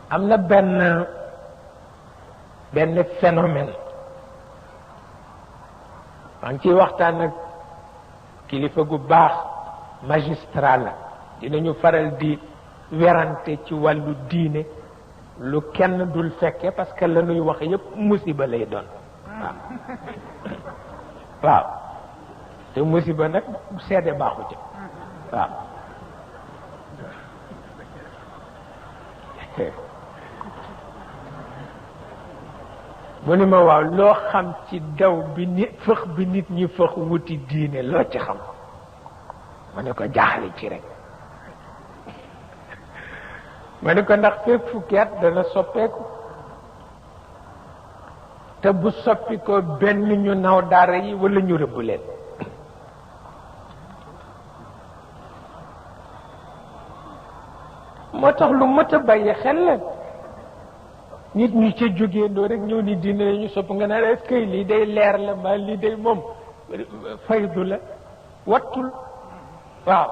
am na benn phénomène maa ngi ciy waxtaan ak kilifa gu baax magistrat la dinañu faral di werante ci wàllu diine lu kenn dul fekke parce que la ñuy wax yépp musiba lay doon waaw te musiba nag seede baaxu ci waaw mu ni ma waaw loo xam ci daw bi nit fëx bi nit ñi fëx wuti diine loo ci xam ma ne ko jaaxle ci rek ma ne ko ndax fekk fukki at dana soppeeku te bu soppi ko benn ñu naw daara yi wala ñu rëbb leen moo tax lu mat a bàyyi xel la nit ñi ca jógee ndoo rek ñëw ni diine la ñu sopp nga ne est-ce que lii day leer la mbaa lii day moom faydu la wattul waaw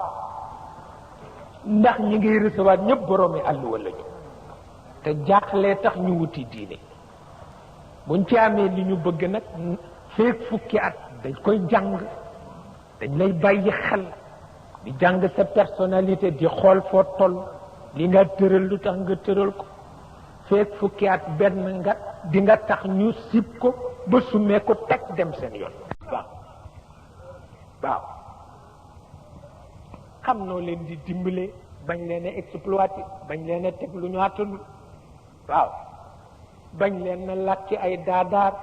ndax ñi ngay recevoir ñëpp boroomi àll wala ñu te jaaxlee tax ñu wuti diine buñ ci amee li ñu bëgg nag feek fukki at dañ koy jàng dañ lay bàyyi xel di jàng sa personnalité di xool foo toll li nga tëral lu tax nga tëral ko feek fukki at benn nga di nga tax ñu sib ko ba sumee ko teg dem seen yoon waaw waaw xam noo leen di dimbale bañ leen a exploité bañ leen a teg lu ñu àttanul waaw bañ leen a làkki ay daadaar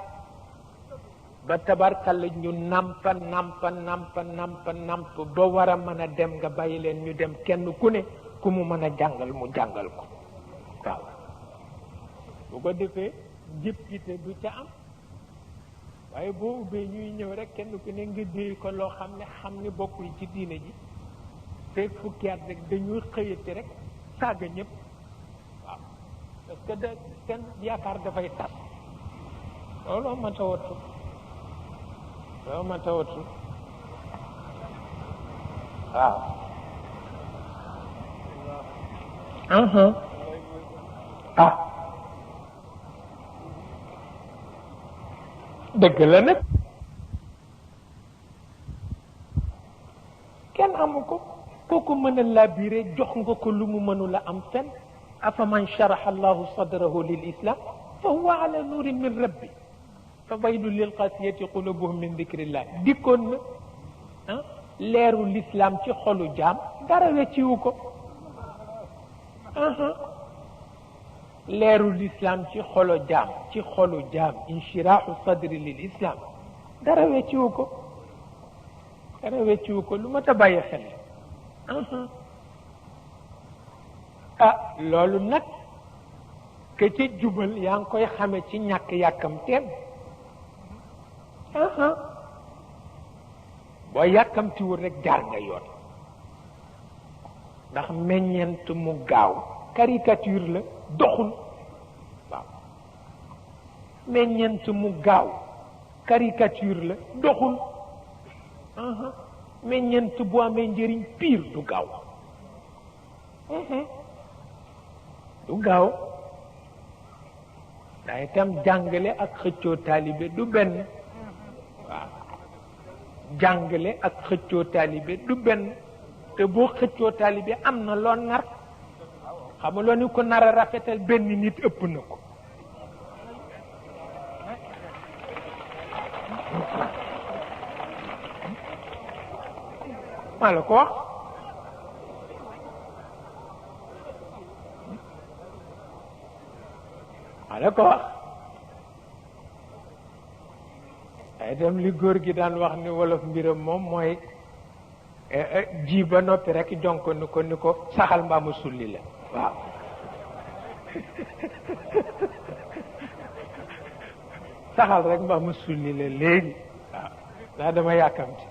ba tabarkalla ñu nampa ba war a mën a dem nga bàyyi leen ñu dem kenn ku ne ku mu mën a jàngal mu jàngal ko waaw bu ko defee jëppite du ca am waaye boo ubbee ñuy ñëw rek kenn ku ne nga déy ko loo xam ne bokkul ci diine ji fekk fukki at rek dañuy xëyati rek saaga ñëpp waaw parce que da seen yaakaar dafay tas looloo ma tawatu waaw ah dëgg la nag kenn amu ko kooku mën a labiré jox nga ko lu mu mënula am fenn afa man sharaha allahu sadrahu lil islam fa huwa ala nurin min rabbi fa waylu lil qasiyati qulubuhum min dikrillah dikkoon na leeru l'islam ci xolu jaam dara wecciwu ko leeru l'islam ci xolu jaam inshirahu sadri lil islam dara wecciwu ko lu ma ta bàyyi xel loolu nag ke ca jubal yaa ngi koy xame ci ñàkk yàkkamteem boo yàkkamtiwul rek jaar nga yoon ndax meññeent mu gaaw caricature la doxul waaw meññeent mu gaaw caricature la doxul meññeent bu amee njëriñ pire du gaaw daa itam jàngale ak xëccoo taalibe du benn waaw jàngale ak xëccoo taalibe du benn te boo xëccoo taalibe am na loo nar xamuloo ni ko nar a rafetal benn nit ëpp na ko maa la ko wax maa la ko wax ay dem li góor gi daan wax ni wolof mbiram moom mooy ji ba noppi rek jonk ni ko saxal mbaa mu sulli la waaw saxal rek mbaa mu sulli la léegi waaw daa dama yàkkamti